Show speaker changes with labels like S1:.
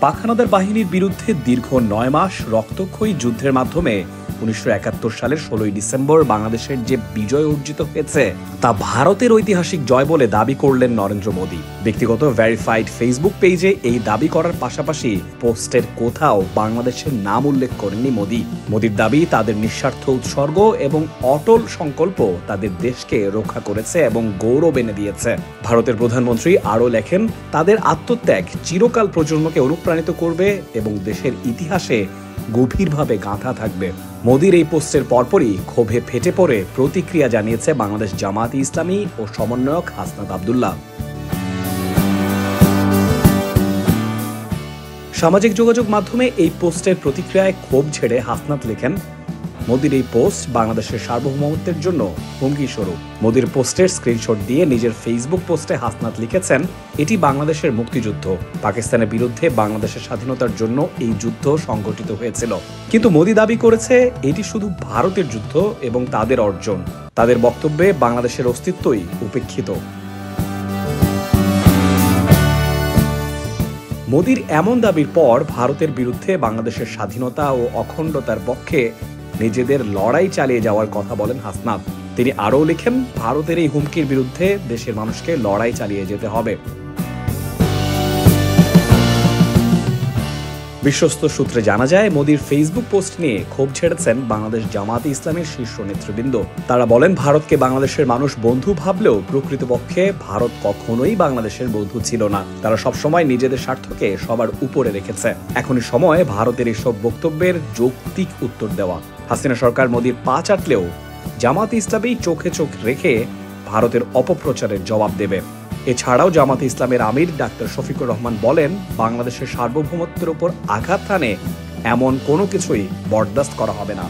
S1: পাক হানাদার বাহিনীর বিরুদ্ধে দীর্ঘ ৯ মাস রক্তক্ষয়ী যুদ্ধের মাধ্যমে ১৯৭১ সালের ১৬ই ডিসেম্বর বাংলাদেশের যে বিজয় অর্জিত হয়েছে তা ভারতের ঐতিহাসিক জয় বলে দাবি করলেন নরেন্দ্র মোদী। ব্যক্তিগত ভেরিফাইড ফেসবুক পেজে এই দাবি করার পাশাপাশি পোস্টের কোথাও বাংলাদেশের নাম উল্লেখ করেননি মোদী। মোদীর দাবি তাদের নিঃস্বার্থ উৎসর্গ এবং অটল সংকল্প তাদের দেশকে রক্ষা করেছে এবং গৌরব এনে দিয়েছে। ভারতের প্রধানমন্ত্রী আরও লেখেন, তাদের আত্মত্যাগ চিরকাল প্রজন্মকে অনুপ্রাণিত করবে এবং দেশের ইতিহাসে গভীরভাবে গাঁথা থাকবে। মোদীর এই পোস্টের পরপরই ক্ষোভে ফেটে পড়ে প্রতিক্রিয়া জানিয়েছে বাংলাদেশ জামায়াতে ইসলামী ও সমন্বয়ক হাসনাত আব্দুল্লাহ। সামাজিক যোগাযোগ মাধ্যমে এই পোস্টের প্রতিক্রিয়ায় ক্ষোভ ছেড়ে হাসনাত লেখেন, মোদীর এই পোস্ট বাংলাদেশের সার্বভৌমত্বের জন্য হুমকি স্বরূপ। মোদীর পোস্টের স্ক্রিনশট দিয়ে নিজের ফেসবুক পোস্টে হাসনাত লিখেছেন, এটি বাংলাদেশের মুক্তিযুদ্ধ। পাকিস্তানের বিরুদ্ধে বাংলাদেশের স্বাধীনতার জন্য এই যুদ্ধ সংগঠিত হয়েছিল। কিন্তু মোদী দাবি করেছে এটি শুধু ভারতের যুদ্ধ এবং তাদের অর্জন। তাদের বক্তব্যে বাংলাদেশের অস্তিত্বই উপেক্ষিত। মোদীর এমন দাবির পর ভারতের বিরুদ্ধে বাংলাদেশের স্বাধীনতা ও অখণ্ডতার পক্ষে নিজেদের লড়াই চালিয়ে যাওয়ার কথা বলেন হাসনাত। তিনি আরও লিখেন, ভারতের এই হুমকির বিরুদ্ধে দেশের মানুষকে লড়াই চালিয়ে যেতে হবে। বিশ্বস্ত সূত্রে জানা যায়, মোদীর ফেসবুক পোস্ট নিয়ে ক্ষোভ ছেড়েছেন বাংলাদেশ জামায়াতে ইসলামের শীর্ষ নেতৃবৃন্দ। তারা বলেন, ভারতকে বাংলাদেশের মানুষ বন্ধু ভাবলেও প্রকৃতপক্ষে ভারত কখনোই বাংলাদেশের বন্ধু ছিল না। তারা সবসময় নিজেদের স্বার্থকে সবার উপরে রেখেছে। এখনই সময় ভারতের এসব বক্তব্যের যৌক্তিক উত্তর দেওয়া। হাসিনা সরকার মোদীর পা চাটলেও জামায়াতে ইসলামী চোখে চোখ রেখে ভারতের অপপ্রচারের জবাব দেবে। এছাড়াও জামায়াতে ইসলামের আমির ডাক্তার শফিকুর রহমান বলেন, বাংলাদেশের সার্বভৌমত্বের উপর আঘাত হানে এমন কোনো কিছুই বরদাস্ত করা হবে না।